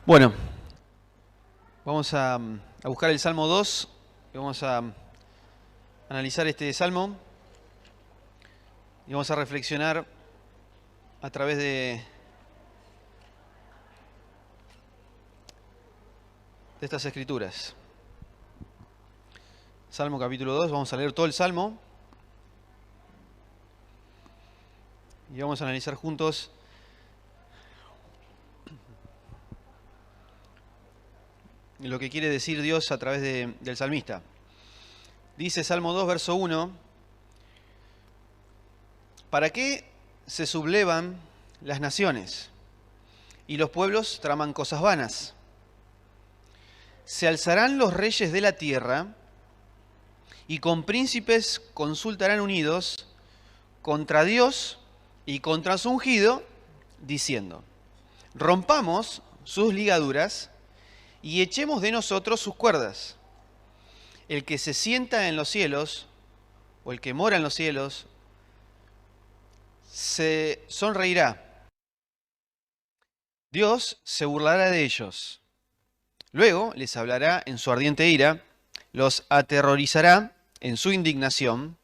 Bueno, vamos a buscar el Salmo 2 y vamos a analizar este salmo y vamos a reflexionar a través de estas escrituras. Salmo capítulo 2, vamos a leer todo el salmo y vamos a analizar juntos lo que quiere decir Dios a través del salmista. Dice Salmo 2, verso 1: ¿Para qué se sublevan las naciones y los pueblos traman cosas vanas? Se alzarán los reyes de la tierra y con príncipes consultarán unidos contra Dios y contra su ungido, diciendo: rompamos sus ligaduras y echemos de nosotros sus cuerdas. El que se sienta en los cielos, o el que mora en los cielos, se sonreirá. Dios se burlará de ellos. Luego les hablará en su ardiente ira, los aterrorizará en su indignación.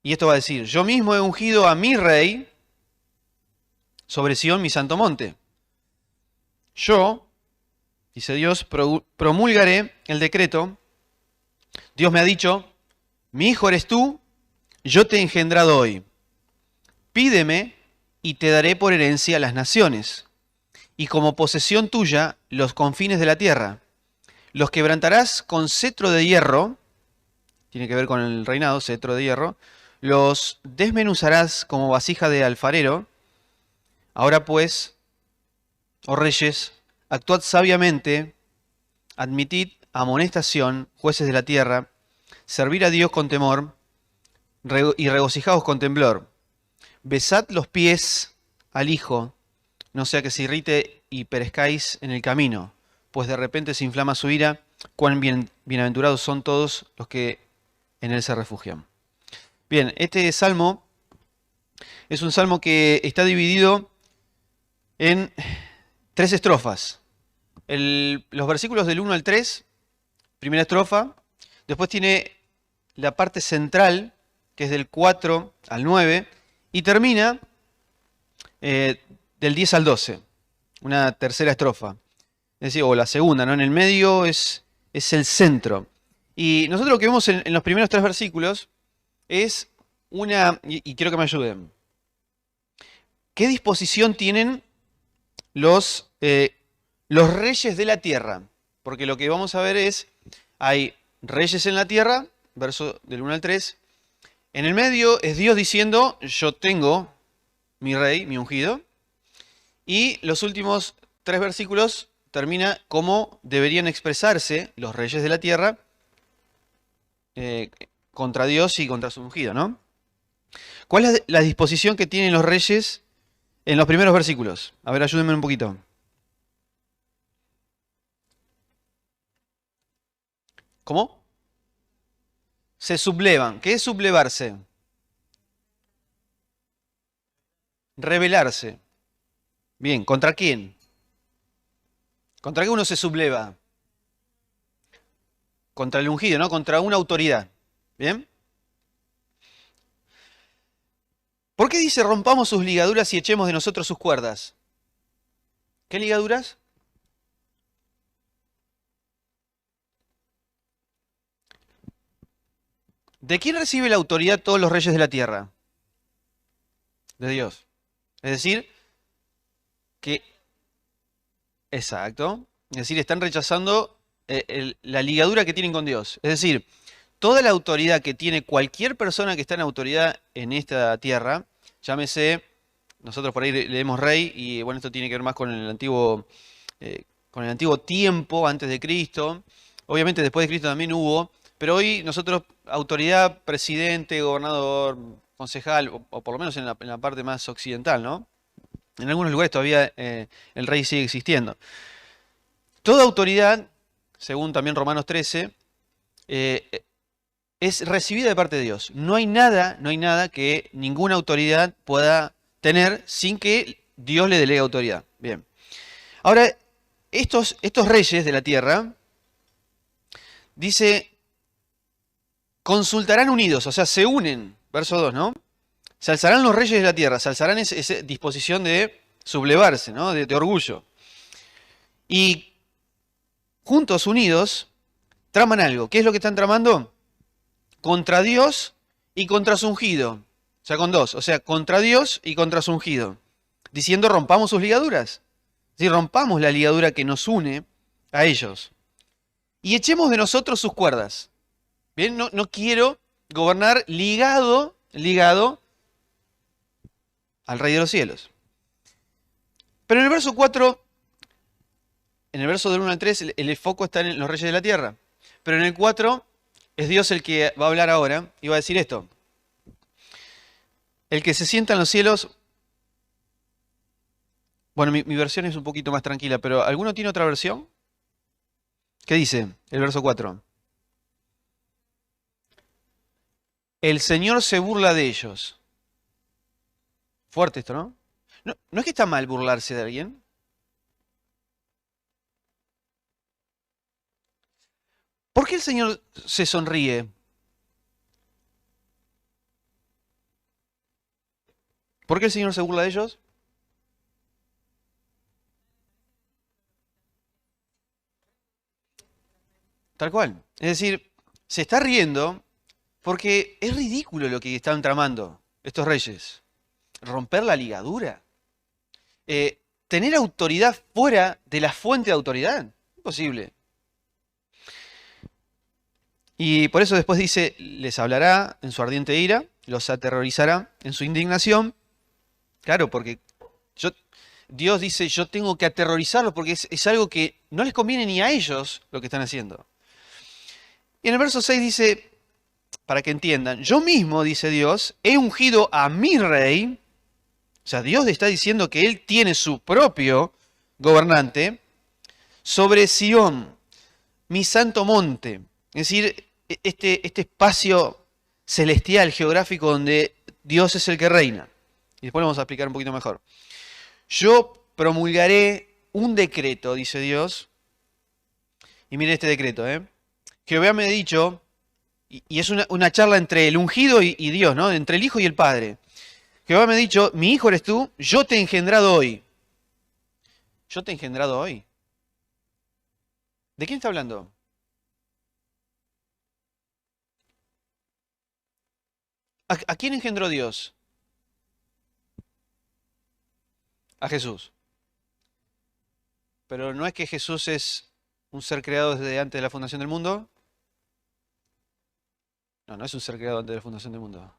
Y esto va a decir: yo mismo he ungido a mi rey sobre Sión, mi santo monte. Yo, dice Dios, promulgaré el decreto. Dios me ha dicho: mi hijo eres tú, yo te he engendrado hoy. Pídeme y te daré por herencia las naciones, y como posesión tuya los confines de la tierra. Los quebrantarás con cetro de hierro, tiene que ver con el reinado, cetro de hierro. Los desmenuzarás como vasija de alfarero. Ahora pues, oh reyes, actuad sabiamente, admitid amonestación, jueces de la tierra, servir a Dios con temor y regocijaos con temblor. Besad los pies al Hijo, no sea que se irrite y perezcáis en el camino, pues de repente se inflama su ira. Cuán bienaventurados son todos los que en él se refugian. Bien, este salmo es un salmo que está dividido en 3 estrofas. Los versículos del 1 al 3, primera estrofa. Después tiene la parte central, que es del 4 al 9, y termina del 10 al 12, una tercera estrofa. Es decir, o la segunda, ¿no? En el medio es el centro. Y nosotros lo que vemos en los primeros 3 versículos es y quiero que me ayuden, ¿qué disposición tienen los reyes de la tierra? Porque lo que vamos a ver es, hay reyes en la tierra, verso del 1 al 3. En el medio es Dios diciendo: yo tengo mi rey, mi ungido. Y los últimos 3 versículos termina cómo deberían expresarse los reyes de la tierra contra Dios y contra su ungido, ¿no? ¿Cuál es la disposición que tienen los reyes en los primeros versículos? A ver, ayúdenme un poquito. ¿Cómo? Se sublevan. ¿Qué es sublevarse? Rebelarse. Bien, ¿contra quién? ¿Contra qué uno se subleva? Contra el ungido, ¿no? Contra una autoridad. ¿Bien? ¿Por qué dice rompamos sus ligaduras y echemos de nosotros sus cuerdas? ¿Qué ligaduras? ¿De quién recibe la autoridad todos los reyes de la tierra? De Dios. Es decir, que... Exacto. Es decir, están rechazando la ligadura que tienen con Dios. Es decir, toda la autoridad que tiene cualquier persona que está en autoridad en esta tierra, llámese, nosotros por ahí leemos rey, y bueno, esto tiene que ver más con el antiguo tiempo, antes de Cristo. Obviamente después de Cristo también hubo, pero hoy nosotros, autoridad, presidente, gobernador, concejal, o por lo menos en la parte más occidental, ¿no? En algunos lugares todavía el rey sigue existiendo. Toda autoridad, según también Romanos 13, es recibida de parte de Dios. No hay nada que ninguna autoridad pueda tener sin que Dios le delegue autoridad. Bien. Ahora, estos reyes de la tierra, dice, consultarán unidos, o sea, se unen, verso 2, ¿no? Se alzarán los reyes de la tierra, se alzarán esa disposición de sublevarse, ¿no? De orgullo. Y juntos, unidos, traman algo. ¿Qué es lo que están tramando? Contra Dios y contra su ungido. O sea, con dos. O sea, contra Dios y contra su ungido. Diciendo, rompamos sus ligaduras. Si rompamos la ligadura que nos une a ellos. Y echemos de nosotros sus cuerdas. Bien, no quiero gobernar ligado al Rey de los cielos. Pero en el verso 4, en el verso del 1 al 3, el foco está en los reyes de la tierra. Pero en el 4 es Dios el que va a hablar ahora y va a decir esto. El que se sienta en los cielos... Bueno, mi versión es un poquito más tranquila, pero ¿alguno tiene otra versión? ¿Qué dice el verso 4? El Señor se burla de ellos. Fuerte esto, ¿no? No es que está mal burlarse de alguien. ¿Por qué el Señor se sonríe? ¿Por qué el Señor se burla de ellos? Tal cual. Es decir, se está riendo porque es ridículo lo que están tramando estos reyes. Romper la ligadura. Tener autoridad fuera de la fuente de autoridad. Imposible. Y por eso después dice, les hablará en su ardiente ira, los aterrorizará en su indignación. Claro, porque Dios dice, yo tengo que aterrorizarlos porque es algo que no les conviene ni a ellos lo que están haciendo. Y en el verso 6 dice, para que entiendan, yo mismo, dice Dios, he ungido a mi rey. O sea, Dios está diciendo que Él tiene su propio gobernante sobre Sión, mi santo monte. Es decir, este espacio celestial, geográfico, donde Dios es el que reina. Y después lo vamos a explicar un poquito mejor. Yo promulgaré un decreto, dice Dios. Y mire este decreto, ¿eh? Jehová me ha dicho, y es una charla entre el ungido y Dios, ¿no? Entre el Hijo y el Padre. Jehová me ha dicho, mi hijo eres tú, yo te he engendrado hoy. ¿Yo te he engendrado hoy? ¿De quién está hablando? ¿A quién engendró Dios? A Jesús. Pero ¿no es que Jesús es un ser creado desde antes de la fundación del mundo? No es un ser creado antes de la fundación del mundo.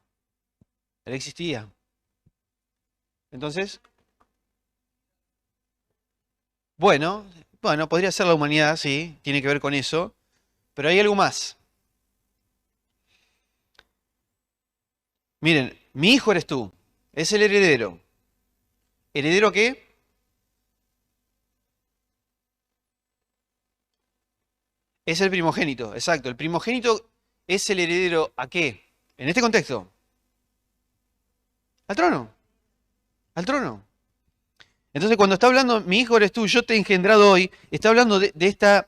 Él existía. Entonces, bueno, podría ser la humanidad, sí, tiene que ver con eso, pero hay algo más. Miren, mi hijo eres tú, es el heredero. ¿Heredero qué? Es el primogénito, exacto. El primogénito es el heredero ¿a qué? En este contexto. Al trono. Al trono. Entonces cuando está hablando, mi hijo eres tú, yo te he engendrado hoy, está hablando de esta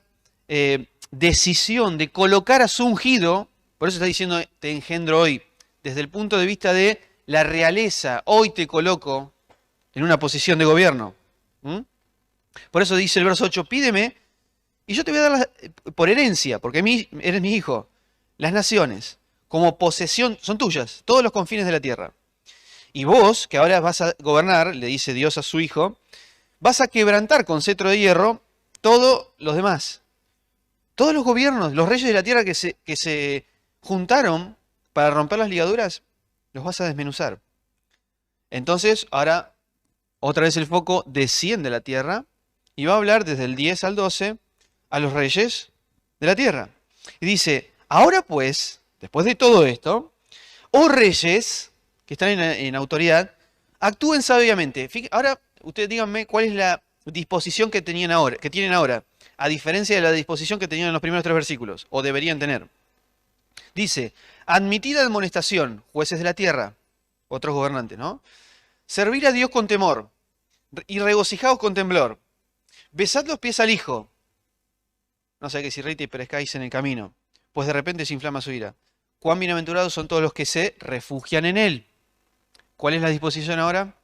decisión de colocar a su ungido, por eso está diciendo te engendro hoy, desde el punto de vista de la realeza, hoy te coloco en una posición de gobierno. ¿Mm? Por eso dice el verso 8, pídeme y yo te voy a dar por herencia, porque eres mi hijo, las naciones, como posesión, son tuyas, todos los confines de la tierra. Y vos, que ahora vas a gobernar, le dice Dios a su hijo, vas a quebrantar con cetro de hierro todos los demás. Todos los gobiernos, los reyes de la tierra que se juntaron para romper las ligaduras, los vas a desmenuzar. Entonces, ahora, otra vez el foco desciende a la tierra y va a hablar desde el 10 al 12 a los reyes de la tierra. Y dice, ahora pues, después de todo esto, oh reyes que están en autoridad, actúen sabiamente. Ahora, ustedes díganme cuál es la disposición que tienen ahora, a diferencia de la disposición que tenían en los primeros 3 versículos, o deberían tener. Dice, admitida amonestación, jueces de la tierra, otros gobernantes, ¿no? Servir a Dios con temor, y regocijaos con temblor. Besad los pies al Hijo. No sé que si irrite y perezcáis en el camino, pues de repente se inflama su ira. Cuán bienaventurados son todos los que se refugian en Él. ¿Cuál es la disposición ahora?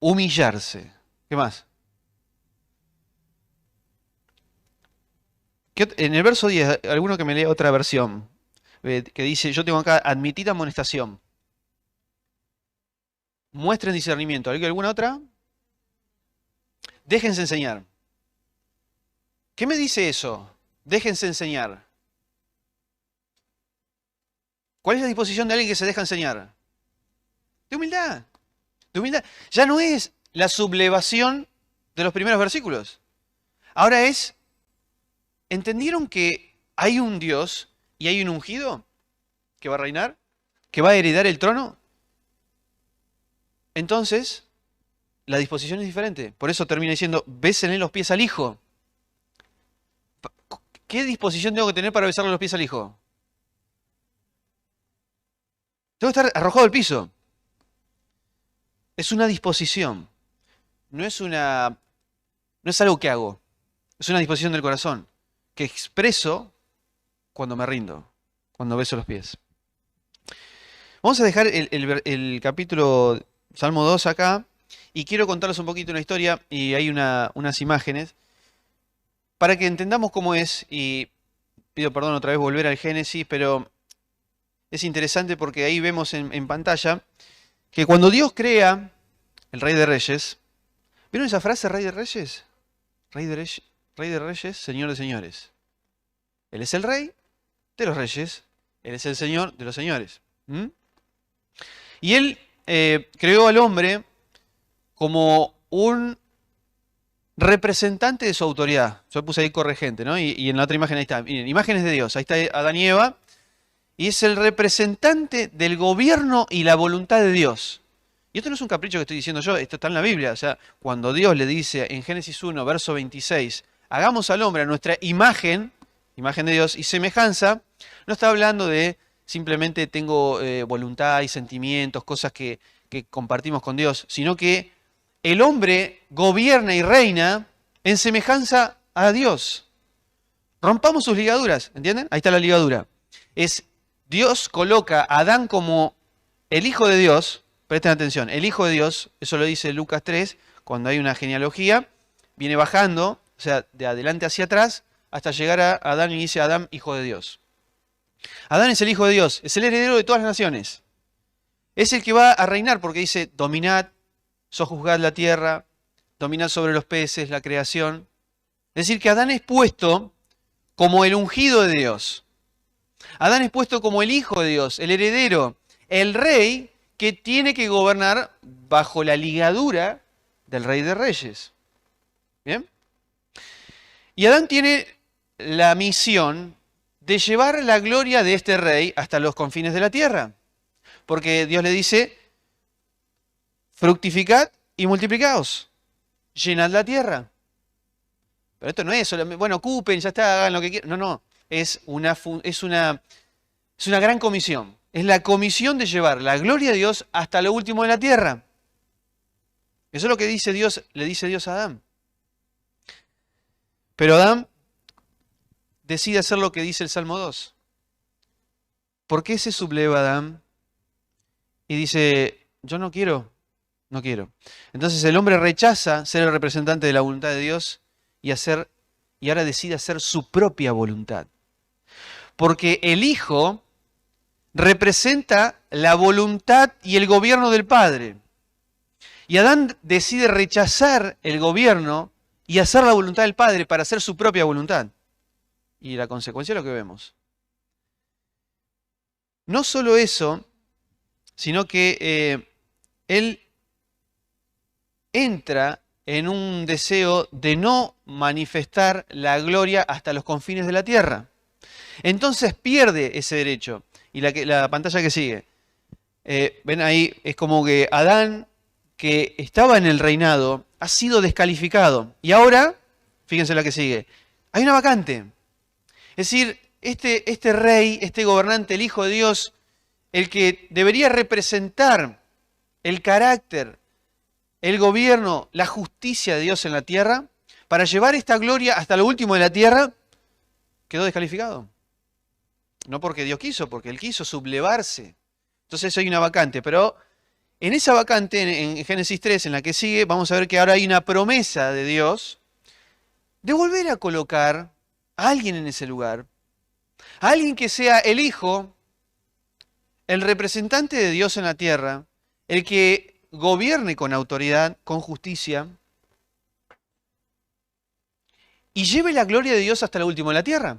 Humillarse. ¿Qué más? En el verso 10, alguno que me lea otra versión, que dice, yo tengo acá, admitid amonestación. Muestren discernimiento. ¿Alguna otra? Déjense enseñar. ¿Qué me dice eso? Déjense enseñar. ¿Cuál es la disposición de alguien que se deja enseñar? De humildad. De humildad. Ya no es la sublevación de los primeros versículos. Ahora es, ¿entendieron que hay un Dios y hay un ungido que va a reinar? ¿Que va a heredar el trono? Entonces, la disposición es diferente. Por eso termina diciendo, bésenle los pies al Hijo. ¿Qué disposición tengo que tener para besarle los pies al Hijo? Tengo que estar arrojado al piso. Es una disposición. No es algo que hago. Es una disposición del corazón que expreso cuando me rindo, cuando beso los pies. Vamos a dejar el capítulo Salmo 2 acá y quiero contarles un poquito una historia y hay unas imágenes para que entendamos cómo es, y pido perdón otra vez volver al Génesis, pero es interesante porque ahí vemos en pantalla que cuando Dios crea el Rey de Reyes, ¿vieron esa frase, Rey de Reyes? Rey de Reyes, Señor de Señores. Él es el Rey de los Reyes, Él es el Señor de los Señores. Y Él creó al hombre como un representante de su autoridad. Yo puse ahí corregente, ¿no? Y en la otra imagen ahí está. Miren, imágenes de Dios. Ahí está Adán y Eva. Y es el representante del gobierno y la voluntad de Dios. Y esto no es un capricho que estoy diciendo yo, esto está en la Biblia. O sea, cuando Dios le dice en Génesis 1, verso 26, hagamos al hombre a nuestra imagen, imagen de Dios y semejanza, no está hablando de simplemente tengo voluntad y sentimientos, cosas que compartimos con Dios, sino que el hombre gobierna y reina en semejanza a Dios. Rompamos sus ligaduras, ¿entienden? Ahí está la ligadura. Dios coloca a Adán como el hijo de Dios. Presten atención, el hijo de Dios, eso lo dice Lucas 3, cuando hay una genealogía, viene bajando, o sea, de adelante hacia atrás, hasta llegar a Adán y dice Adán, hijo de Dios. Adán es el hijo de Dios, es el heredero de todas las naciones. Es el que va a reinar porque dice, dominad, sojuzgad la tierra, dominad sobre los peces, la creación. Es decir, que Adán es puesto como el ungido de Dios. Adán es puesto como el hijo de Dios, el heredero, el rey que tiene que gobernar bajo la ligadura del Rey de Reyes. ¿Bien? Y Adán tiene la misión de llevar la gloria de este rey hasta los confines de la tierra. Porque Dios le dice, fructificad y multiplicaos, llenad la tierra. Pero esto no es solamente, bueno, ocupen, ya está, hagan lo que quieran. No, es una gran comisión. Es la comisión de llevar la gloria de Dios hasta lo último de la tierra. Eso es lo que dice Dios, le dice Dios a Adán. Pero Adán decide hacer lo que dice el Salmo 2. ¿Por qué se subleva Adán? Y dice, yo no quiero. Entonces el hombre rechaza ser el representante de la voluntad de Dios y ahora decide hacer su propia voluntad. Porque el Hijo representa la voluntad y el gobierno del Padre. Y Adán decide rechazar el gobierno y hacer la voluntad del Padre para hacer su propia voluntad. Y la consecuencia es lo que vemos. No solo eso, sino que él entra en un deseo de no manifestar la gloria hasta los confines de la tierra. Entonces pierde ese derecho. Y la pantalla que sigue. Ven ahí, es como que Adán, que estaba en el reinado, ha sido descalificado. Y ahora, fíjense la que sigue, hay una vacante. Es decir, este rey, este gobernante, el Hijo de Dios, el que debería representar el carácter, el gobierno, la justicia de Dios en la tierra, para llevar esta gloria hasta lo último de la tierra, quedó descalificado. No porque Dios quiso, porque Él quiso sublevarse. Entonces hay una vacante, pero en esa vacante, en Génesis 3, en la que sigue, vamos a ver que ahora hay una promesa de Dios de volver a colocar a alguien en ese lugar, a alguien que sea el Hijo, el representante de Dios en la tierra, el que gobierne con autoridad, con justicia, y lleve la gloria de Dios hasta lo último de la tierra.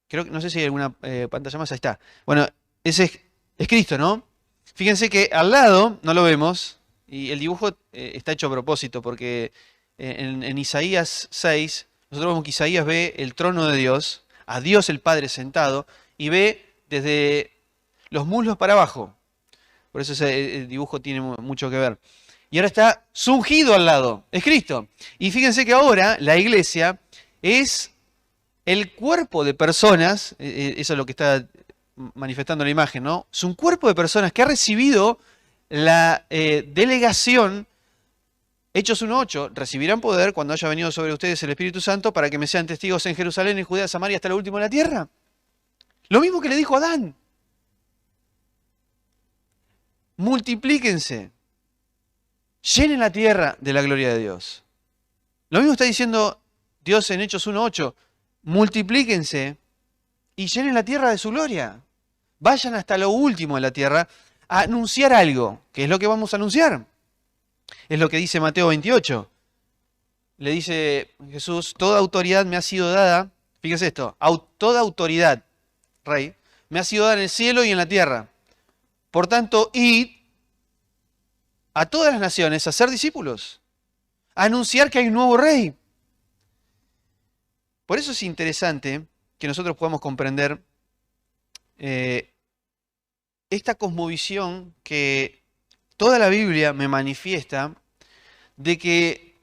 Creo que, no sé si hay alguna pantalla más, ahí está. Bueno, ese es Cristo, ¿no? Fíjense que al lado, no lo vemos, y el dibujo está hecho a propósito, porque en Isaías 6, nosotros vemos que Isaías ve el trono de Dios, a Dios el Padre sentado, y ve desde los muslos para abajo. Por eso el dibujo tiene mucho que ver. Y ahora está su ungido al lado, es Cristo. Y fíjense que ahora la iglesia es el cuerpo de personas, eso es lo que está manifestando la imagen, ¿no? Es un cuerpo de personas que ha recibido la delegación. Hechos 1:8, recibirán poder cuando haya venido sobre ustedes el Espíritu Santo para que me sean testigos en Jerusalén, en Judea, Samaria, hasta lo último de la tierra. Lo mismo que le dijo a Adán. Multiplíquense. Llenen la tierra de la gloria de Dios. Lo mismo está diciendo Dios en Hechos 1:8. Multiplíquense y llenen la tierra de su gloria. Vayan hasta lo último de la tierra a anunciar algo, que es lo que vamos a anunciar. Es lo que dice Mateo 28. Le dice Jesús, toda autoridad me ha sido dada, fíjese esto, toda autoridad, Rey, me ha sido dada en el cielo y en la tierra. Por tanto, id a todas las naciones a ser discípulos, a anunciar que hay un nuevo Rey. Por eso es interesante que nosotros podamos comprender esta cosmovisión que toda la Biblia me manifiesta de que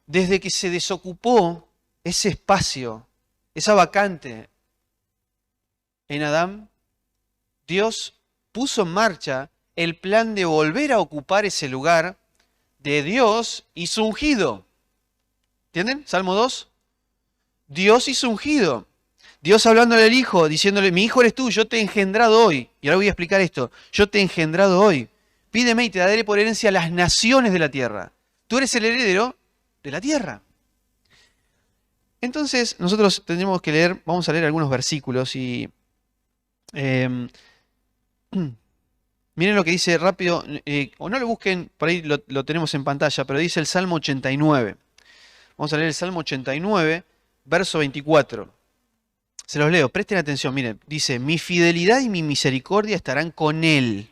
desde que se desocupó ese espacio, esa vacante en Adán, Dios puso en marcha el plan de volver a ocupar ese lugar de Dios y su ungido. ¿Entienden? Salmo 2. Dios y su ungido. Dios hablándole al Hijo, diciéndole, mi Hijo eres tú, yo te he engendrado hoy. Y ahora voy a explicar esto. Yo te he engendrado hoy. Pídeme y te daré por herencia a las naciones de la tierra. Tú eres el heredero de la tierra. Entonces, nosotros tendremos que leer, vamos a leer algunos versículos y miren lo que dice rápido, o no lo busquen, por ahí lo tenemos en pantalla, pero dice el Salmo 89. Vamos a leer el Salmo 89, verso 24. Se los leo, presten atención, miren, dice, mi fidelidad y mi misericordia estarán con él,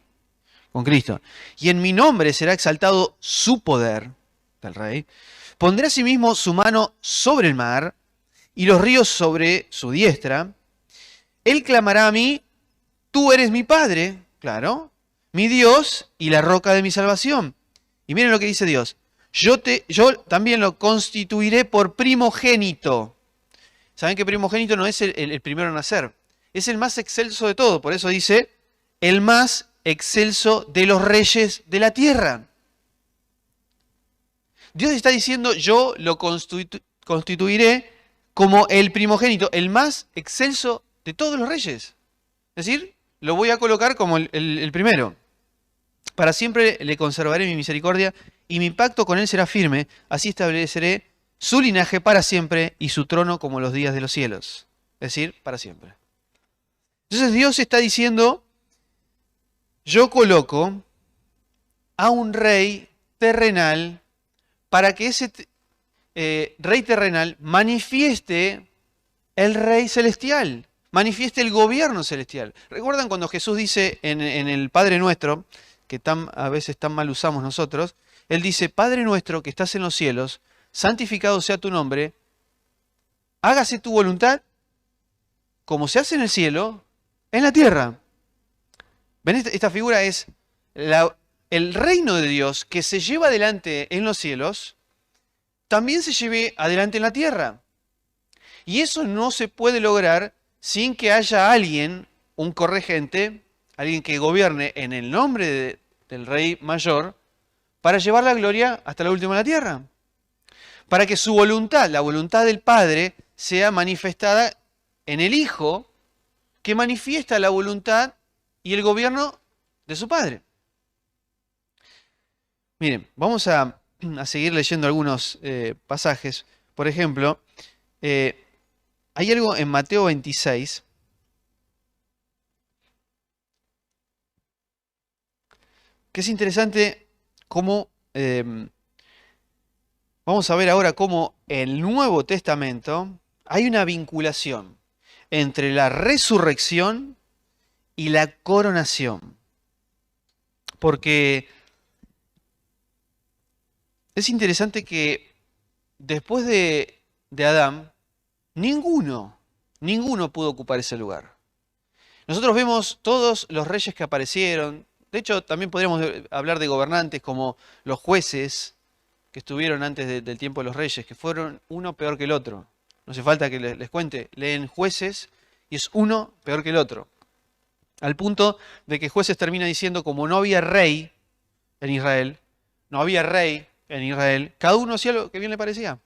con Cristo, y en mi nombre será exaltado su poder, del Rey. Pondré asimismo su mano sobre el mar y los ríos sobre su diestra. Él clamará a mí, tú eres mi Padre, claro, mi Dios y la roca de mi salvación. Y miren lo que dice Dios, yo también lo constituiré por primogénito. ¿Saben que primogénito no es el primero en nacer? Es el más excelso de todo, por eso dice, el más excelso de los reyes de la tierra. Dios está diciendo, yo lo constituiré como el primogénito, el más excelso de todos los reyes. Es decir, lo voy a colocar como el primero. Para siempre le conservaré mi misericordia y mi pacto con él será firme. Así estableceré su linaje para siempre y su trono como los días de los cielos. Es decir, para siempre. Entonces Dios está diciendo, yo coloco a un rey terrenal para que ese rey terrenal manifieste el rey celestial, manifieste el gobierno celestial. ¿Recuerdan cuando Jesús dice en el Padre Nuestro, que a veces tan mal usamos nosotros, Él dice, Padre Nuestro que estás en los cielos, santificado sea tu nombre, hágase tu voluntad, como se hace en el cielo, en la tierra. ¿Ven? Esta figura es el reino de Dios que se lleva adelante en los cielos, también se lleve adelante en la tierra. Y eso no se puede lograr sin que haya alguien un corregente, alguien que gobierne en el nombre del rey mayor, para llevar la gloria hasta la última de la tierra. Para que su voluntad, la voluntad del Padre, sea manifestada en el Hijo, que manifiesta la voluntad y el gobierno de su Padre. Miren, vamos a seguir leyendo algunos pasajes. Por ejemplo, hay algo en Mateo 26, que es interesante cómo, vamos a ver ahora cómo en el Nuevo Testamento hay una vinculación entre la resurrección y la coronación. Porque es interesante que después de Adán, ninguno pudo ocupar ese lugar. Nosotros vemos todos los reyes que aparecieron. De hecho, también podríamos hablar de gobernantes como los jueces que estuvieron antes del tiempo de los reyes, que fueron uno peor que el otro. No hace falta que les cuente. Leen Jueces y es uno peor que el otro. Al punto de que Jueces termina diciendo, como no había rey en Israel, cada uno hacía lo que bien le parecía.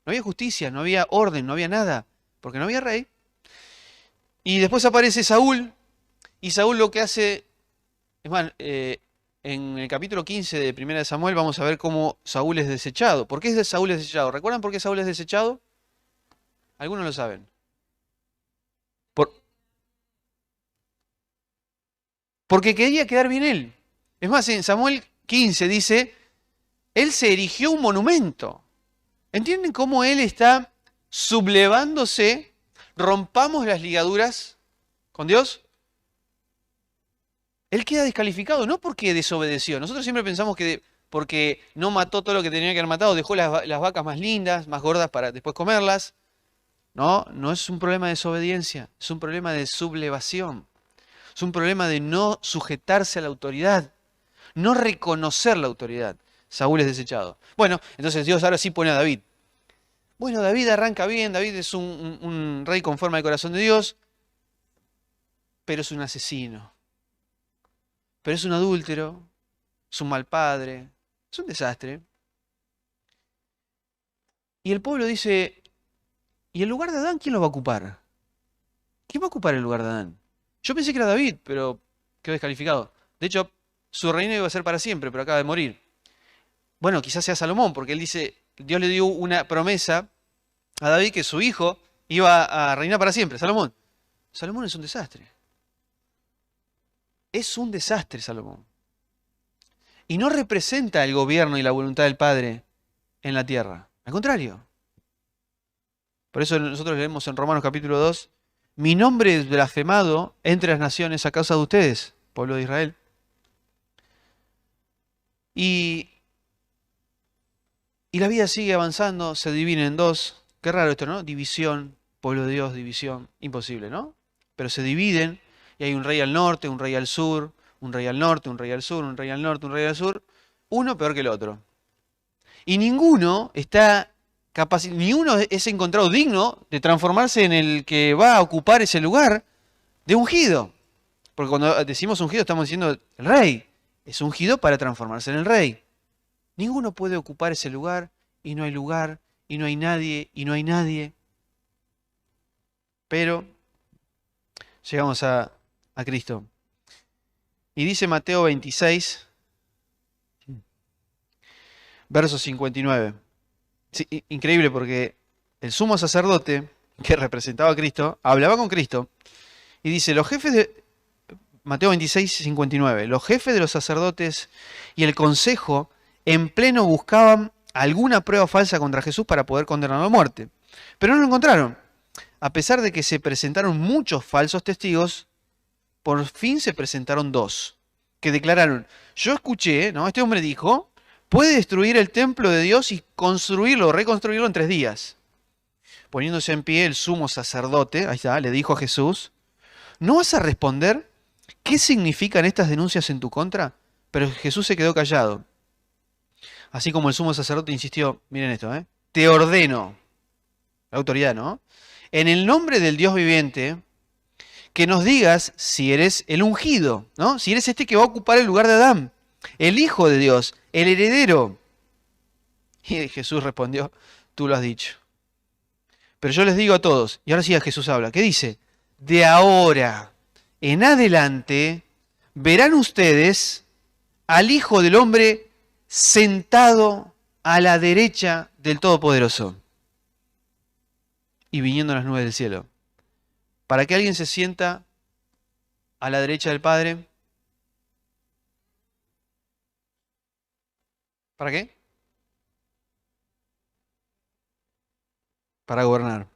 No había justicia, no había orden, no había nada, porque no había rey. Y después aparece Saúl, y Saúl lo que hace, es más, en el capítulo 15 de 1 de Samuel vamos a ver cómo Saúl es desechado. ¿Por qué Saúl es desechado? ¿Recuerdan por qué Saúl es desechado? Algunos lo saben. Porque quería quedar bien él. Es más, en Samuel 15 dice, él se erigió un monumento. ¿Entienden cómo él está sublevándose? Rompamos las ligaduras con Dios. Él queda descalificado, no porque desobedeció. Nosotros siempre pensamos que porque no mató todo lo que tenía que haber matado, dejó las vacas más lindas, más gordas para después comerlas. No, no es un problema de desobediencia, es un problema de sublevación. Es un problema de no sujetarse a la autoridad, no reconocer la autoridad. Saúl es desechado. Bueno, entonces Dios ahora sí pone a David. Bueno, David arranca bien, David es un rey conforme al corazón de Dios, pero es un asesino. Pero es un adúltero, es un mal padre, es un desastre. Y el pueblo dice, ¿y el lugar de Adán quién lo va a ocupar? ¿Quién va a ocupar el lugar de Adán? Yo pensé que era David, pero quedó descalificado. De hecho, su reino iba a ser para siempre, pero acaba de morir. Bueno, quizás sea Salomón, porque él dice, Dios le dio una promesa a David que su hijo iba a reinar para siempre, Salomón. Salomón es un desastre. Es un desastre, Salomón. Y no representa el gobierno y la voluntad del Padre en la tierra. Al contrario. Por eso nosotros leemos en Romanos capítulo 2, mi nombre es blasfemado entre las naciones a causa de ustedes, pueblo de Israel. Y la vida sigue avanzando, se divide en dos. Qué raro esto, ¿no? División, pueblo de Dios, división. Imposible, ¿no? Pero se dividen y hay un rey al norte, un rey al sur, un rey al norte, un rey al sur, un rey al norte, un rey al sur. Uno peor que el otro. Y ninguno está ni uno es encontrado digno de transformarse en el que va a ocupar ese lugar de ungido. Porque cuando decimos ungido estamos diciendo el rey. Es ungido para transformarse en el rey. Ninguno puede ocupar ese lugar, y no hay lugar, y no hay nadie, y no hay nadie. Pero llegamos a Cristo. Y dice Mateo 26, verso 59. Sí, increíble porque el sumo sacerdote, que representaba a Cristo, hablaba con Cristo, y dice, los jefes de... Mateo 26, 59. Los jefes de los sacerdotes y el consejo en pleno buscaban alguna prueba falsa contra Jesús para poder condenarlo a muerte. Pero no lo encontraron. A pesar de que se presentaron muchos falsos testigos, por fin se presentaron dos, que declararon, yo escuché, ¿no? Este hombre dijo, puede destruir el templo de Dios y construirlo, reconstruirlo en 3 días. Poniéndose en pie el sumo sacerdote, ahí está, le dijo a Jesús, ¿no vas a responder? ¿Qué significan estas denuncias en tu contra? Pero Jesús se quedó callado. Así como el sumo sacerdote insistió, miren esto, te ordeno, la autoridad, ¿no? En el nombre del Dios viviente, que nos digas si eres el ungido, ¿no? Si eres este que va a ocupar el lugar de Adán, el Hijo de Dios, el heredero. Y Jesús respondió, tú lo has dicho. Pero yo les digo a todos, y ahora sí a Jesús habla, ¿qué dice? De ahora en adelante verán ustedes al Hijo del Hombre sentado a la derecha del Todopoderoso y viniendo en las nubes del cielo. ¿Para qué alguien se sienta a la derecha del Padre? ¿Para qué? Para gobernar.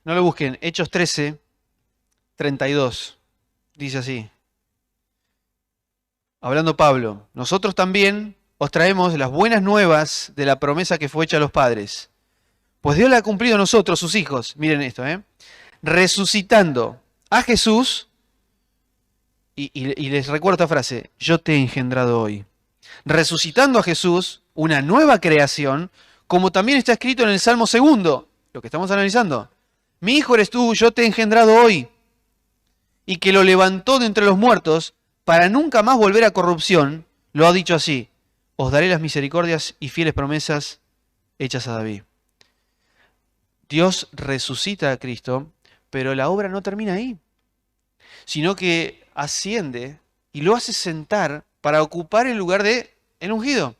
No lo busquen. Hechos 13, 32. Dice así. Hablando Pablo. Nosotros también os traemos las buenas nuevas de la promesa que fue hecha a los padres. Pues Dios la ha cumplido a nosotros, sus hijos. Miren esto, resucitando a Jesús. Y les recuerdo esta frase. Yo te he engendrado hoy. Resucitando a Jesús, una nueva creación, como también está escrito en el Salmo 2, lo que estamos analizando. Mi hijo eres tú, yo te he engendrado hoy. Y que lo levantó de entre los muertos, para nunca más volver a corrupción, lo ha dicho así. Os daré las misericordias y fieles promesas hechas a David. Dios resucita a Cristo, pero la obra no termina ahí, sino que asciende y lo hace sentar para ocupar el lugar de el ungido,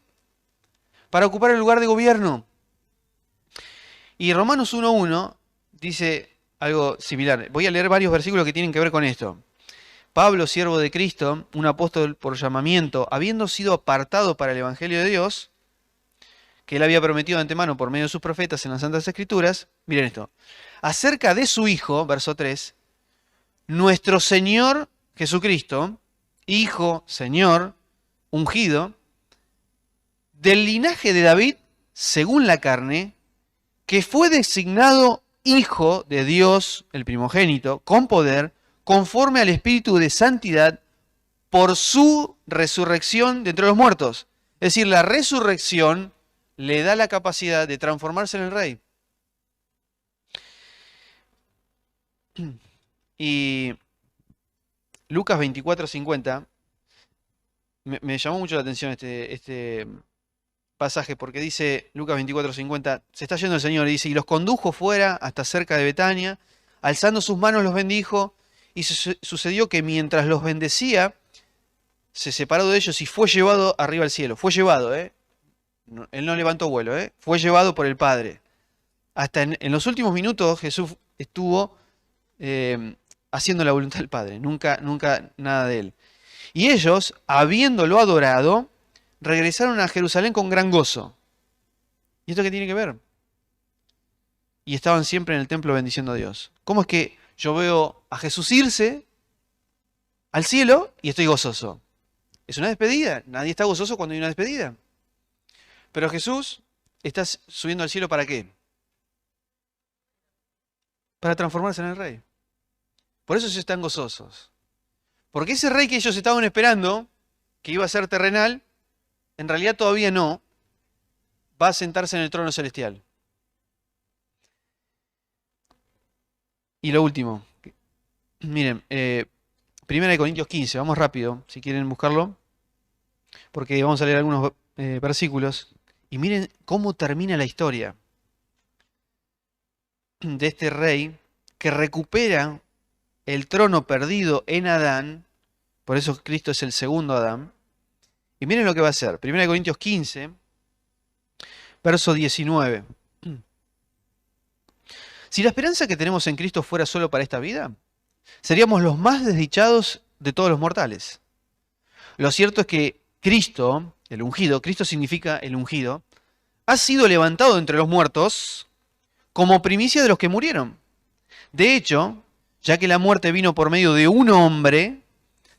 para ocupar el lugar de gobierno. Y Romanos 1:1 dice algo similar. Voy a leer varios versículos que tienen que ver con esto. Pablo, siervo de Cristo, un apóstol por llamamiento, habiendo sido apartado para el Evangelio de Dios, que él había prometido de antemano por medio de sus profetas en las Santas Escrituras, miren esto, acerca de su Hijo, verso 3, nuestro Señor Jesucristo, Hijo, Señor, ungido, del linaje de David, según la carne, que fue designado Hijo de Dios, el primogénito, con poder, conforme al Espíritu de Santidad, por su resurrección de entre los muertos. Es decir, la resurrección le da la capacidad de transformarse en el rey. Y Lucas 24:50, me llamó mucho la atención este pasaje, porque dice Lucas 24:50, se está yendo el Señor y dice, y los condujo fuera hasta cerca de Betania, alzando sus manos los bendijo, y sucedió que mientras los bendecía, se separó de ellos y fue llevado arriba al cielo. Fue llevado, él no levantó vuelo, fue llevado por el Padre. Hasta en los últimos minutos Jesús estuvo haciendo la voluntad del Padre, nunca nada de él. Y ellos, habiéndolo adorado, regresaron a Jerusalén con gran gozo. ¿Y esto qué tiene que ver? Y estaban siempre en el templo bendiciendo a Dios. ¿Cómo es que yo veo a Jesús irse al cielo y estoy gozoso? Es una despedida. Nadie está gozoso cuando hay una despedida. Pero Jesús está subiendo al cielo ¿para qué? Para transformarse en el rey. Por eso ellos están gozosos. Porque ese rey que ellos estaban esperando, que iba a ser terrenal, en realidad todavía no, va a sentarse en el trono celestial. Y lo último, miren, 1 Corintios 15, vamos rápido, si quieren buscarlo, porque vamos a leer algunos versículos, y miren cómo termina la historia de este rey que recupera el trono perdido en Adán, por eso Cristo es el segundo Adán, y miren lo que va a hacer, 1 Corintios 15, verso 19. Si la esperanza que tenemos en Cristo fuera solo para esta vida, seríamos los más desdichados de todos los mortales. Lo cierto es que Cristo, el ungido, Cristo significa el ungido, ha sido levantado entre los muertos como primicia de los que murieron. De hecho, ya que la muerte vino por medio de un hombre,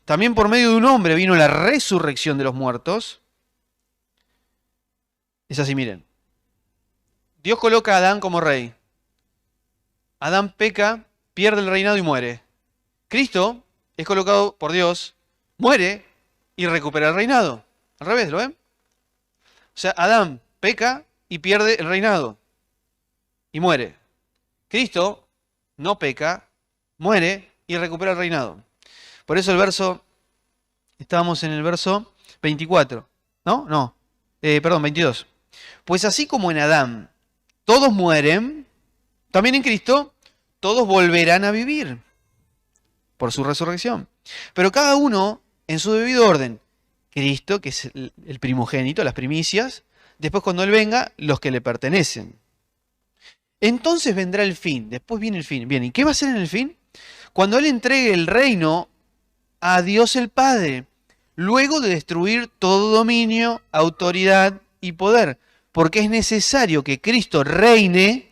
también por medio de un hombre vino la resurrección de los muertos. Es así, miren. Dios coloca a Adán como rey. Adán peca, pierde el reinado y muere. Cristo es colocado por Dios, muere y recupera el reinado. Al revés, ¿lo ven? O sea, Adán peca y pierde el reinado y muere. Cristo no peca, muere y recupera el reinado. Por eso estábamos en el verso 24, ¿no? No, perdón, 22. Pues así como en Adán todos mueren, también en Cristo todos volverán a vivir por su resurrección. Pero cada uno en su debido orden. Cristo, que es el primogénito, las primicias, después cuando Él venga, los que le pertenecen. Entonces vendrá el fin, después viene el fin. Bien, ¿y qué va a ser en el fin? Cuando Él entregue el reino a Dios el Padre, luego de destruir todo dominio, autoridad y poder, porque es necesario que Cristo reine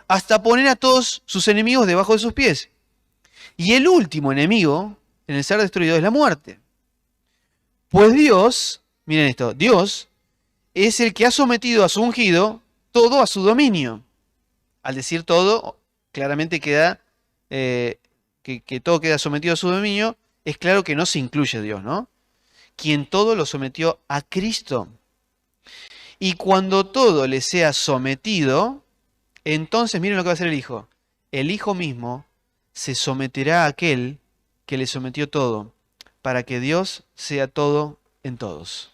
hasta poner a todos sus enemigos debajo de sus pies. Y el último enemigo en el ser destruido es la muerte. Pues Dios, miren esto, Dios es el que ha sometido a su ungido todo a su dominio. Al decir todo, claramente queda que todo queda sometido a su dominio, es claro que no se incluye Dios, ¿no? Quien todo lo sometió a Cristo. Y cuando todo le sea sometido, entonces miren lo que va a hacer el Hijo. El Hijo mismo se someterá a aquel que le sometió todo, para que Dios sea todo en todos.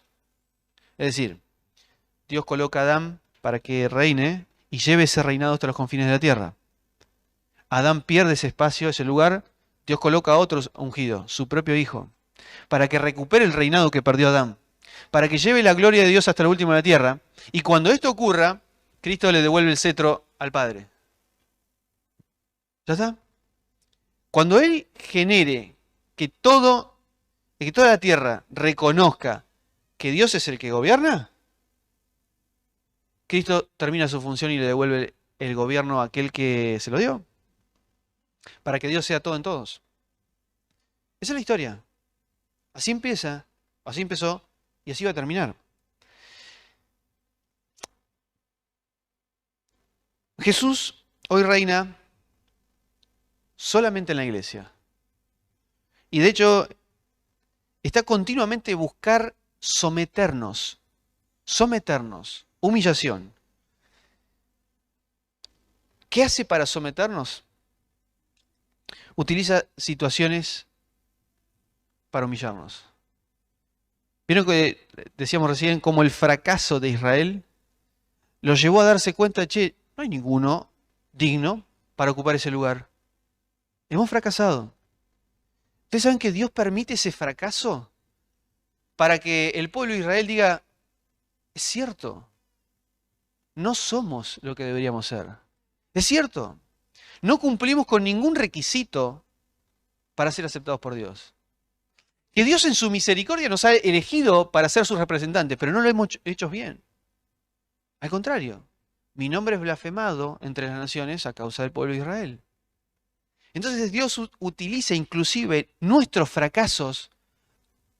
Es decir, Dios coloca a Adán para que reine y lleve ese reinado hasta los confines de la tierra. Adán pierde ese espacio, ese lugar, Dios coloca a otro ungido, su propio Hijo, para que recupere el reinado que perdió Adán, para que lleve la gloria de Dios hasta lo último de la tierra, y cuando esto ocurra, Cristo le devuelve el cetro al Padre. ¿Ya está? Cuando Él genere que toda la tierra reconozca que Dios es el que gobierna, Cristo termina su función y le devuelve el gobierno a aquel que se lo dio, para que Dios sea todo en todos. Esa es la historia. Así empieza, así empezó y así va a terminar. Jesús hoy reina solamente en la iglesia. Y de hecho está continuamente buscar someternos, humillación. ¿Qué hace para someternos? Utiliza situaciones para humillarnos. Vieron que decíamos recién como el fracaso de Israel lo llevó a darse cuenta, che, no hay ninguno digno para ocupar ese lugar. Hemos fracasado. ¿Ustedes saben que Dios permite ese fracaso para que el pueblo de Israel diga, es cierto, no somos lo que deberíamos ser? Es cierto, no cumplimos con ningún requisito para ser aceptados por Dios. Que Dios en su misericordia nos ha elegido para ser sus representantes, pero no lo hemos hecho bien. Al contrario, mi nombre es blasfemado entre las naciones a causa del pueblo de Israel. Entonces Dios utiliza inclusive nuestros fracasos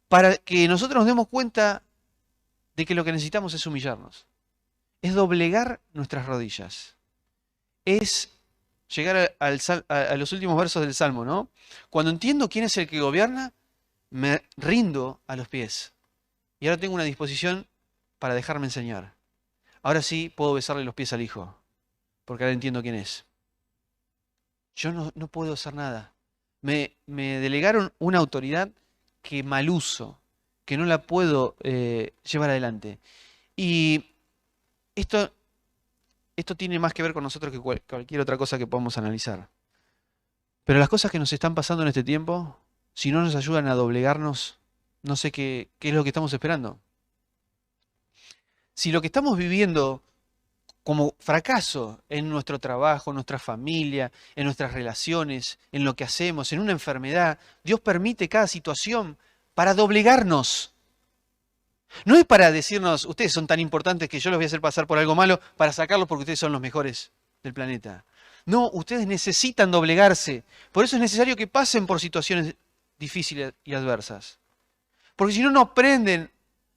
para que nosotros nos demos cuenta de que lo que necesitamos es humillarnos. Es doblegar nuestras rodillas. Es llegar a los últimos versos del Salmo, ¿no? Cuando entiendo quién es el que gobierna, me rindo a los pies. Y ahora tengo una disposición para dejarme enseñar. Ahora sí puedo besarle los pies al Hijo, porque ahora entiendo quién es. Yo no puedo hacer nada. Me delegaron una autoridad que mal uso, que no la puedo llevar adelante. Y esto tiene más que ver con nosotros que cualquier otra cosa que podamos analizar. Pero las cosas que nos están pasando en este tiempo, si no nos ayudan a doblegarnos, no sé qué es lo que estamos esperando. Si lo que estamos viviendo como fracaso en nuestro trabajo, en nuestra familia, en nuestras relaciones, en lo que hacemos, en una enfermedad, Dios permite cada situación para doblegarnos. No es para decirnos, ustedes son tan importantes que yo los voy a hacer pasar por algo malo para sacarlos porque ustedes son los mejores del planeta. No, ustedes necesitan doblegarse. Por eso es necesario que pasen por situaciones difíciles y adversas. Porque si no, no aprenden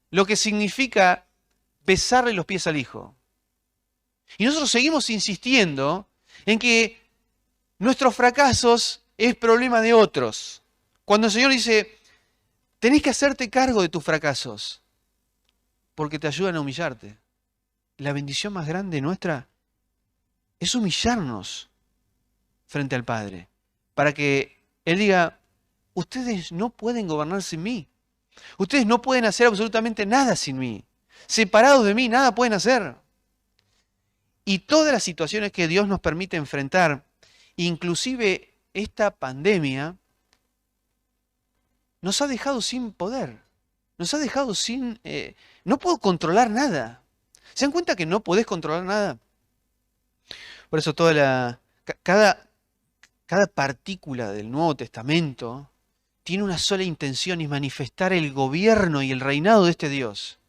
lo que significa besarle los pies al Hijo. Y nosotros seguimos insistiendo en que nuestros fracasos es problema de otros. Cuando el Señor dice, tenés que hacerte cargo de tus fracasos, porque te ayudan a humillarte. La bendición más grande nuestra es humillarnos frente al Padre, para que Él diga, ustedes no pueden gobernar sin mí. Ustedes no pueden hacer absolutamente nada sin mí. Separados de mí, nada pueden hacer. Y todas las situaciones que Dios nos permite enfrentar, inclusive esta pandemia, nos ha dejado sin poder. Nos ha dejado sin... no puedo controlar nada. ¿Se dan cuenta que no podés controlar nada? Por eso cada partícula del Nuevo Testamento tiene una sola intención y es manifestar el gobierno y el reinado de este Dios.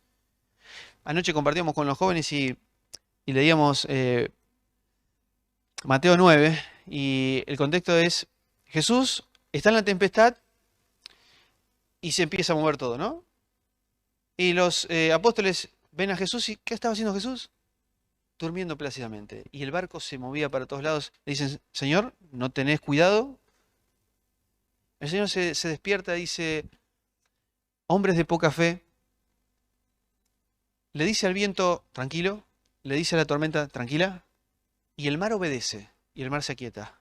Anoche compartíamos con los jóvenes y leíamos Mateo 9 y el contexto es, Jesús está en la tempestad y se empieza a mover todo, ¿no? Y los apóstoles ven a Jesús y ¿qué estaba haciendo Jesús? Durmiendo plácidamente. Y el barco se movía para todos lados. Le dicen, Señor, ¿no tenés cuidado? El Señor se despierta y dice, hombres de poca fe, le dice al viento, tranquilo, le dice a la tormenta, tranquila, y el mar obedece, y el mar se aquieta.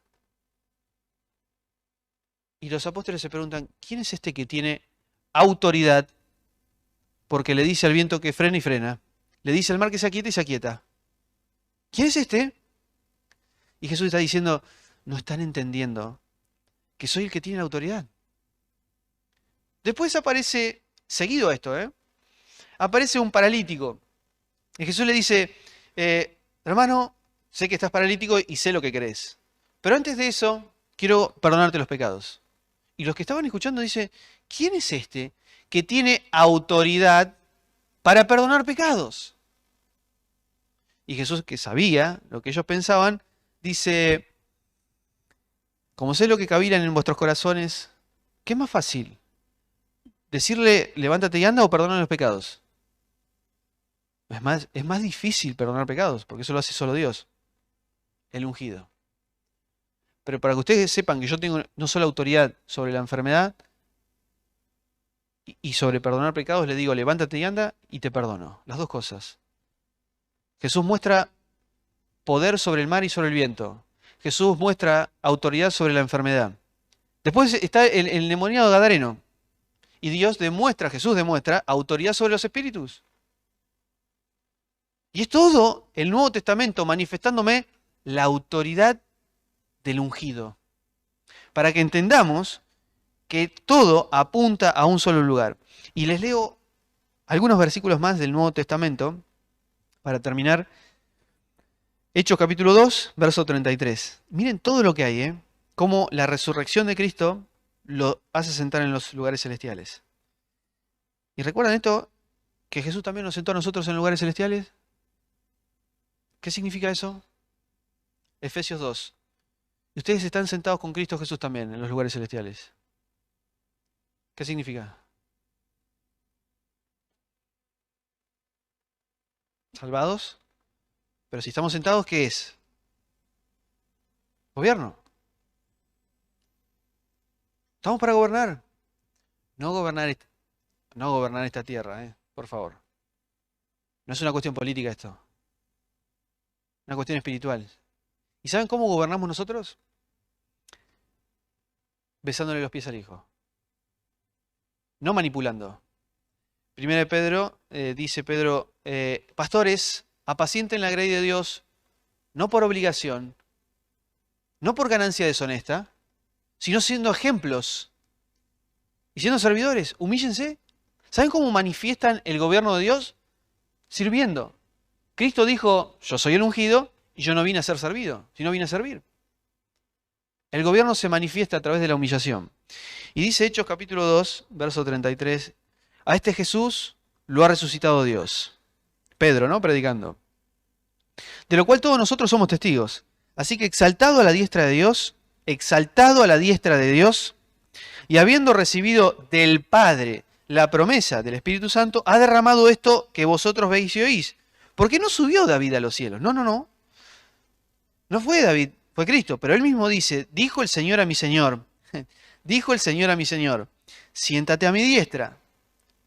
Y los apóstoles se preguntan, ¿quién es este que tiene autoridad? Porque le dice al viento que frena y frena. Le dice al mar que se aquieta y se aquieta. ¿Quién es este? Y Jesús está diciendo, no están entendiendo que soy el que tiene la autoridad. Después aparece, seguido a esto, aparece un paralítico. Y Jesús le dice, hermano, sé que estás paralítico y sé lo que querés. Pero antes de eso, quiero perdonarte los pecados. Y los que estaban escuchando dicen, ¿quién es este que tiene autoridad para perdonar pecados? Y Jesús, que sabía lo que ellos pensaban, dice, como sé lo que cavilan en vuestros corazones, ¿qué es más fácil? ¿Decirle, levántate y anda o perdonar los pecados? Es más difícil perdonar pecados, porque eso lo hace solo Dios, el ungido. Pero para que ustedes sepan que yo tengo no solo autoridad sobre la enfermedad y sobre perdonar pecados, le digo, levántate y anda y te perdono. Las dos cosas. Jesús muestra poder sobre el mar y sobre el viento. Jesús muestra autoridad sobre la enfermedad. Después está el endemoniado gadareno. Y Jesús demuestra autoridad sobre los espíritus. Y es todo el Nuevo Testamento manifestándome la autoridad del ungido. Para que entendamos que todo apunta a un solo lugar. Y les leo algunos versículos más del Nuevo Testamento para terminar. Hechos capítulo 2, verso 33. Miren todo lo que hay, cómo la resurrección de Cristo lo hace sentar en los lugares celestiales. ¿Y recuerdan esto? ¿Que Jesús también nos sentó a nosotros en lugares celestiales? ¿Qué significa eso? Efesios 2. Y ustedes están sentados con Cristo Jesús también en los lugares celestiales. ¿Qué significa? ¿Salvados? Pero si estamos sentados, ¿qué es? Gobierno. Estamos para gobernar. No gobernar esta tierra, por favor. No es una cuestión política esto. Una cuestión espiritual. ¿Y saben cómo gobernamos nosotros? Besándole los pies al Hijo. No manipulando. Primero de Pedro, dice Pedro, pastores, apacienten la grey de Dios, no por obligación, no por ganancia deshonesta, sino siendo ejemplos y siendo servidores. Humíllense. ¿Saben cómo manifiestan el gobierno de Dios? Sirviendo. Cristo dijo, yo soy el ungido y yo no vine a ser servido, sino vine a servir. El gobierno se manifiesta a través de la humillación. Y dice Hechos capítulo 2, verso 33, a este Jesús lo ha resucitado Dios. Pedro, ¿no? Predicando. De lo cual todos nosotros somos testigos. Así que exaltado a la diestra de Dios, y habiendo recibido del Padre la promesa del Espíritu Santo, ha derramado esto que vosotros veis y oís. ¿Por qué no subió David a los cielos? No. No fue David, fue Cristo. Pero él mismo dice, dijo el Señor a mi Señor, siéntate a mi diestra.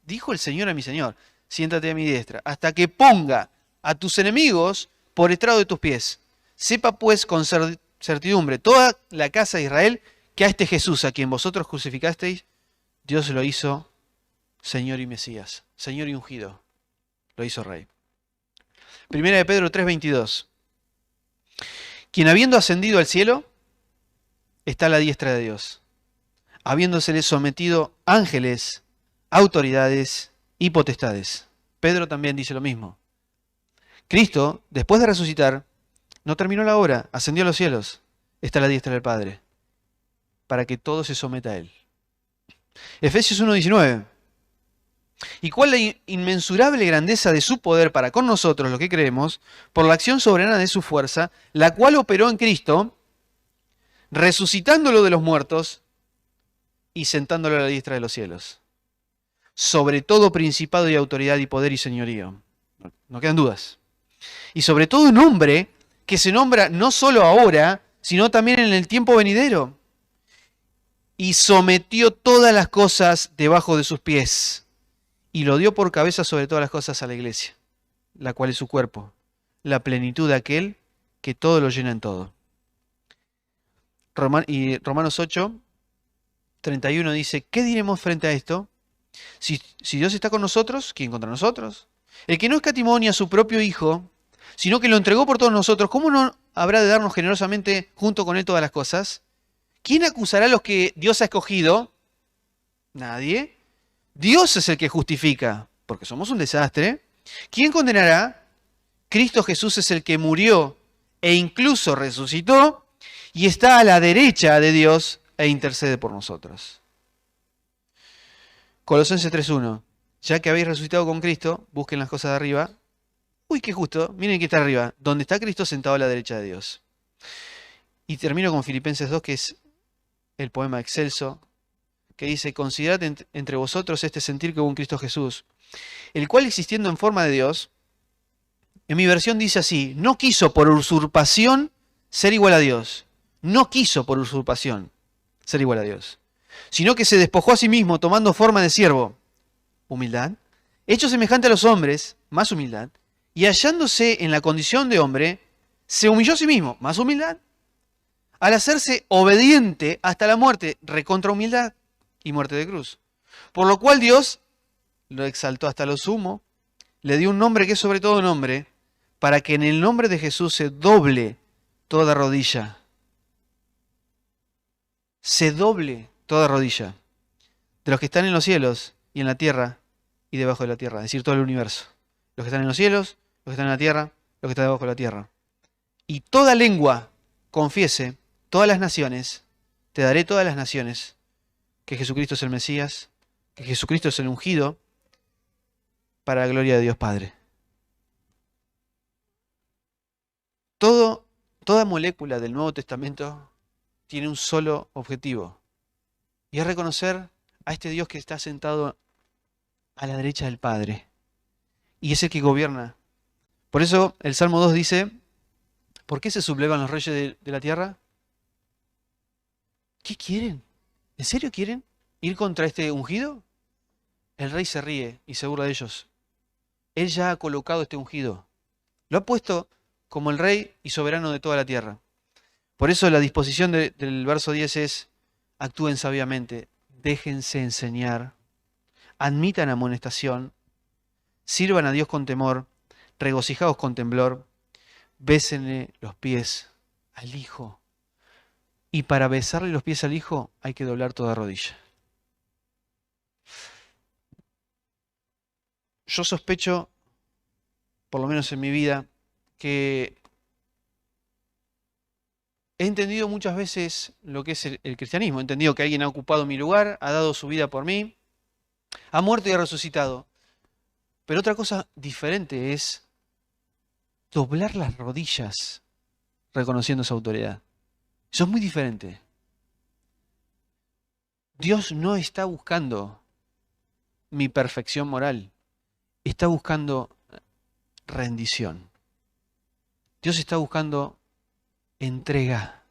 Dijo el Señor a mi Señor, siéntate a mi diestra, hasta que ponga a tus enemigos por estrado de tus pies. Sepa pues con certidumbre toda la casa de Israel que a este Jesús, a quien vosotros crucificasteis, Dios lo hizo Señor y Mesías, Señor y ungido, lo hizo Rey. Primera de Pedro 3:22. Quien habiendo ascendido al cielo, está a la diestra de Dios, habiéndosele sometido ángeles, autoridades y potestades. Pedro también dice lo mismo. Cristo, después de resucitar, no terminó la obra, ascendió a los cielos, está a la diestra del Padre, para que todo se someta a Él. Efesios 1:19. ¿Y cuál la inmensurable grandeza de su poder para con nosotros, los que creemos, por la acción soberana de su fuerza, la cual operó en Cristo, resucitándolo de los muertos y sentándolo a la diestra de los cielos? Sobre todo principado y autoridad y poder y señorío. No quedan dudas. Y sobre todo nombre que se nombra no solo ahora, sino también en el tiempo venidero. Y sometió todas las cosas debajo de sus pies. Y lo dio por cabeza sobre todas las cosas a la iglesia, la cual es su cuerpo, la plenitud de aquel que todo lo llena en todo. Y Romanos 8:31 dice, ¿qué diremos frente a esto? Si Dios está con nosotros, ¿quién contra nosotros? El que no escatimó ni a su propio Hijo, sino que lo entregó por todos nosotros, ¿cómo no habrá de darnos generosamente junto con Él todas las cosas? ¿Quién acusará a los que Dios ha escogido? Nadie. Dios es el que justifica, porque somos un desastre. ¿Quién condenará? Cristo Jesús es el que murió e incluso resucitó y está a la derecha de Dios e intercede por nosotros. Colosenses 3:1. Ya que habéis resucitado con Cristo, busquen las cosas de arriba. Uy, qué justo. Miren que está arriba. Donde está Cristo sentado a la derecha de Dios. Y termino con Filipenses 2, que es el poema excelso, que dice, considerad entre vosotros este sentir que hubo en Cristo Jesús, el cual existiendo en forma de Dios, en mi versión dice así, no quiso por usurpación ser igual a Dios. No quiso por usurpación ser igual a Dios, sino que se despojó a sí mismo tomando forma de siervo, humildad, hecho semejante a los hombres, más humildad, y hallándose en la condición de hombre, se humilló a sí mismo, más humildad, al hacerse obediente hasta la muerte, recontra humildad y muerte de cruz. Por lo cual Dios lo exaltó hasta lo sumo, le dio un nombre que es sobre todo nombre, para que en el nombre de Jesús se doble toda rodilla. Se doble toda rodilla de los que están en los cielos y en la tierra y debajo de la tierra, es decir, todo el universo. Los que están en los cielos, los que están en la tierra, los que están debajo de la tierra. Y toda lengua confiese, todas las naciones, te daré todas las naciones, que Jesucristo es el Mesías, que Jesucristo es el ungido, para la gloria de Dios Padre. Toda molécula del Nuevo Testamento tiene un solo objetivo, y es reconocer a este Dios que está sentado a la derecha del Padre, y es el que gobierna. Por eso el Salmo 2 dice, ¿por qué se sublevan los reyes de la tierra? ¿Qué quieren? ¿En serio quieren ir contra este ungido? El rey se ríe y se burla de ellos. Él ya ha colocado este ungido. Lo ha puesto como el rey y soberano de toda la tierra. Por eso la disposición del verso 10 es, actúen sabiamente, déjense enseñar, admitan amonestación, sirvan a Dios con temor, regocijaos con temblor, bésenle los pies al Hijo. Y para besarle los pies al Hijo hay que doblar toda rodilla. Yo sospecho, por lo menos en mi vida, que he entendido muchas veces lo que es el cristianismo. He entendido que alguien ha ocupado mi lugar, ha dado su vida por mí, ha muerto y ha resucitado. Pero otra cosa diferente es doblar las rodillas reconociendo su autoridad. Eso es muy diferente. Dios no está buscando mi perfección moral, está buscando rendición. Dios está buscando entrega.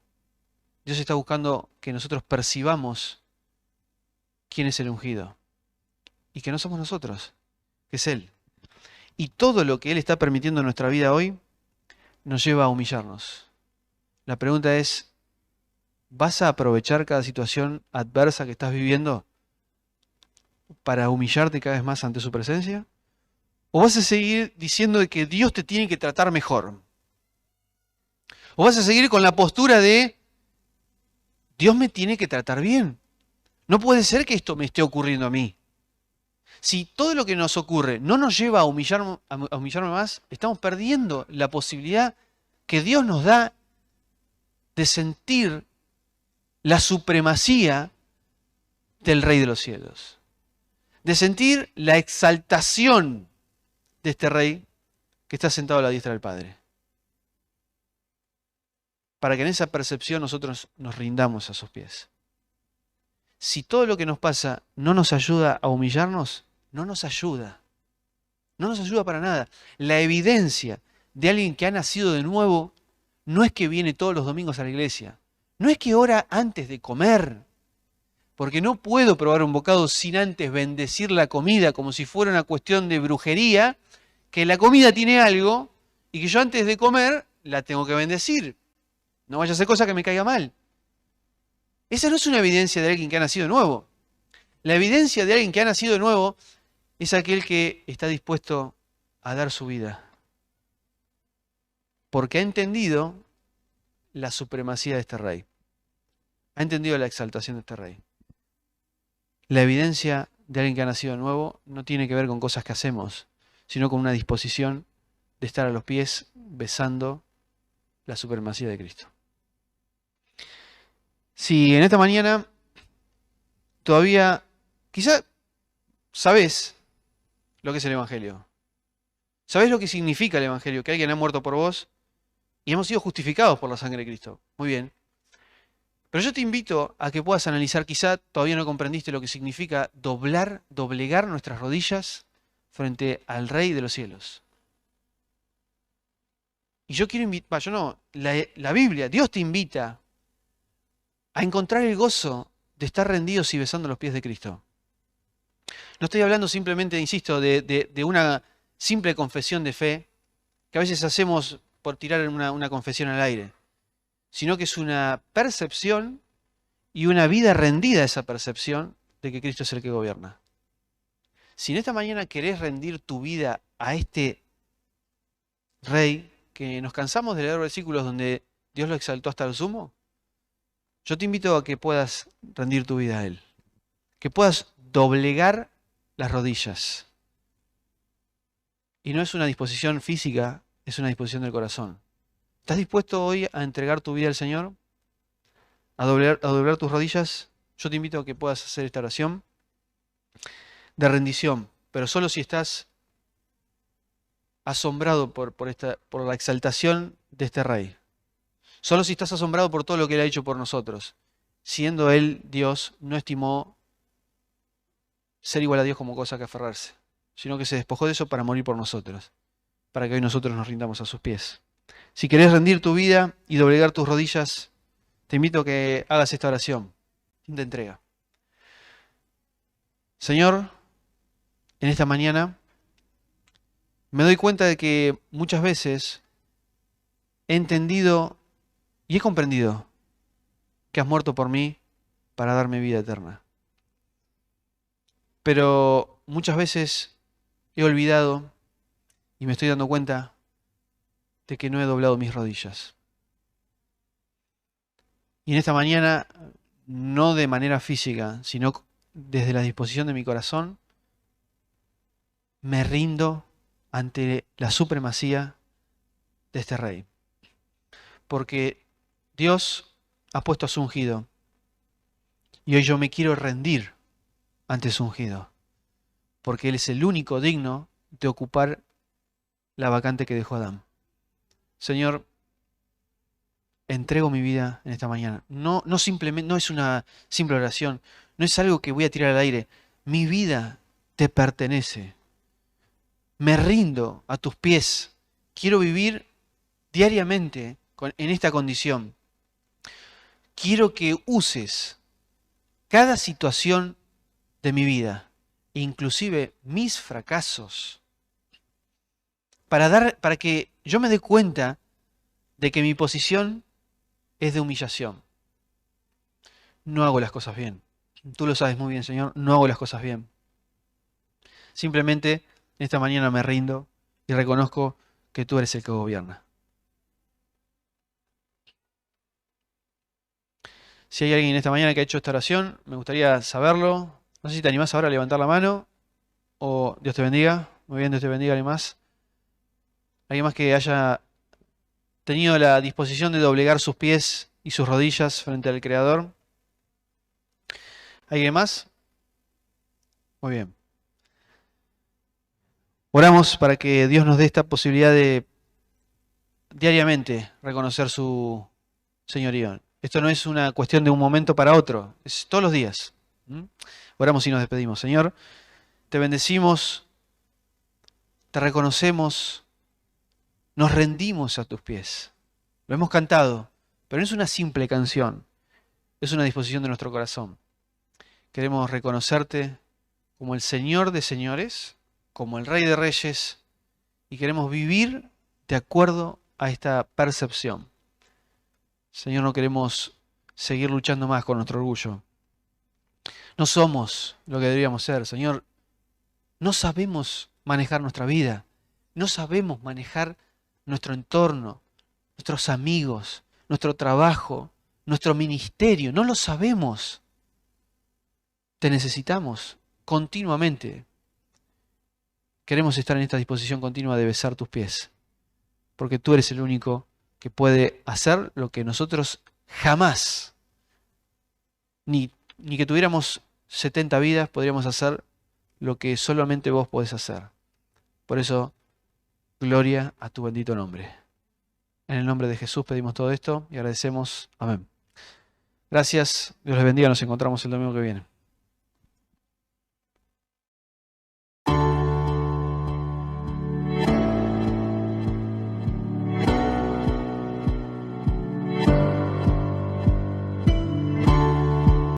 Dios está buscando que nosotros percibamos quién es el ungido y que no somos nosotros, que es Él. Y todo lo que Él está permitiendo en nuestra vida hoy nos lleva a humillarnos. La pregunta es, ¿Vas a aprovechar cada situación adversa que estás viviendo para humillarte cada vez más ante su presencia? ¿O vas a seguir diciendo de que Dios te tiene que tratar mejor? ¿O vas a seguir con la postura de Dios me tiene que tratar bien? No puede ser que esto me esté ocurriendo a mí. Si todo lo que nos ocurre no nos lleva a humillarme más, estamos perdiendo la posibilidad que Dios nos da de sentir la supremacía del Rey de los cielos, de sentir la exaltación de este Rey que está sentado a la diestra del Padre, para que en esa percepción nosotros nos rindamos a sus pies. Si todo lo que nos pasa no nos ayuda a humillarnos, no nos ayuda. No nos ayuda para nada. La evidencia de alguien que ha nacido de nuevo no es que viene todos los domingos a la iglesia. No es que ora antes de comer. Porque no puedo probar un bocado sin antes bendecir la comida como si fuera una cuestión de brujería, que la comida tiene algo y que yo antes de comer la tengo que bendecir. No vaya a ser cosa que me caiga mal. Esa no es una evidencia de alguien que ha nacido de nuevo. La evidencia de alguien que ha nacido de nuevo es aquel que está dispuesto a dar su vida. Porque ha entendido la supremacía de este rey. Ha entendido la exaltación de este rey. La evidencia de alguien que ha nacido de nuevo no tiene que ver con cosas que hacemos, sino con una disposición de estar a los pies besando la supremacía de Cristo. Si en esta mañana todavía, quizá sabés lo que es el Evangelio. ¿Sabés lo que significa el Evangelio? Que alguien ha muerto por vos y hemos sido justificados por la sangre de Cristo. Muy bien. Pero yo te invito a que puedas analizar, quizá todavía no comprendiste lo que significa doblegar nuestras rodillas frente al Rey de los cielos. Y yo quiero invitar, la Biblia, Dios te invita a encontrar el gozo de estar rendidos y besando los pies de Cristo. No estoy hablando simplemente, insisto, de una simple confesión de fe, que a veces hacemos por tirar una confesión al aire, sino que es una percepción y una vida rendida a esa percepción de que Cristo es el que gobierna. Si en esta mañana querés rendir tu vida a este Rey, que nos cansamos de leer versículos donde Dios lo exaltó hasta el sumo, yo te invito a que puedas rendir tu vida a Él, que puedas doblegar las rodillas. Y no es una disposición física, es una disposición del corazón. ¿Estás dispuesto hoy a entregar tu vida al Señor? ¿A doblar tus rodillas? Yo te invito a que puedas hacer esta oración de rendición, pero solo si estás asombrado por la exaltación de este Rey. Solo si estás asombrado por todo lo que Él ha hecho por nosotros. Siendo Él Dios, no estimó ser igual a Dios como cosa que aferrarse, sino que se despojó de eso para morir por nosotros, para que hoy nosotros nos rindamos a sus pies. Si querés rendir tu vida y doblegar tus rodillas, te invito a que hagas esta oración de entrega. Señor, en esta mañana me doy cuenta de que muchas veces he entendido y he comprendido que has muerto por mí para darme vida eterna. Pero muchas veces he olvidado y me estoy dando cuenta de que no he doblado mis rodillas. Y en esta mañana, no de manera física, sino desde la disposición de mi corazón, me rindo ante la supremacía de este Rey. Porque Dios ha puesto a su ungido y hoy yo me quiero rendir ante su ungido, porque Él es el único digno de ocupar la vacante que dejó Adán. Señor, entrego mi vida en esta mañana. No es una simple oración, no es algo que voy a tirar al aire. Mi vida te pertenece. Me rindo a tus pies. Quiero vivir diariamente en esta condición. Quiero que uses cada situación de mi vida, inclusive mis fracasos, para que yo me dé cuenta de que mi posición es de humillación. no hago las cosas bien. Tú lo sabes muy bien, Señor, no hago las cosas bien. Simplemente esta mañana me rindo y reconozco que tú eres el que gobierna. Si hay alguien esta mañana que ha hecho esta oración, me gustaría saberlo. No sé si te animás ahora a levantar la mano o Dios te bendiga. Muy bien, Dios te bendiga. ¿Alguien más? ¿Alguien más que haya tenido la disposición de doblegar sus pies y sus rodillas frente al Creador? ¿Alguien más? Muy bien. Oramos para que Dios nos dé esta posibilidad de diariamente reconocer su señorío. Esto no es una cuestión de un momento para otro, es todos los días. ¿Mm? Oramos y nos despedimos. Señor, te bendecimos, te reconocemos, nos rendimos a tus pies. Lo hemos cantado, pero no es una simple canción, es una disposición de nuestro corazón. Queremos reconocerte como el Señor de señores, como el Rey de reyes, y queremos vivir de acuerdo a esta percepción. Señor, no queremos seguir luchando más con nuestro orgullo. No somos lo que deberíamos ser, Señor. No sabemos manejar nuestra vida. No sabemos manejar nuestro entorno, nuestros amigos, nuestro trabajo, nuestro ministerio. No lo sabemos. Te necesitamos continuamente. Queremos estar en esta disposición continua de besar tus pies, porque tú eres el único que puede hacer lo que nosotros jamás, ni que tuviéramos 70 vidas, podríamos hacer lo que solamente vos podés hacer. Por eso, gloria a tu bendito nombre. En el nombre de Jesús pedimos todo esto y agradecemos. Amén. Gracias, Dios les bendiga, nos encontramos el domingo que viene.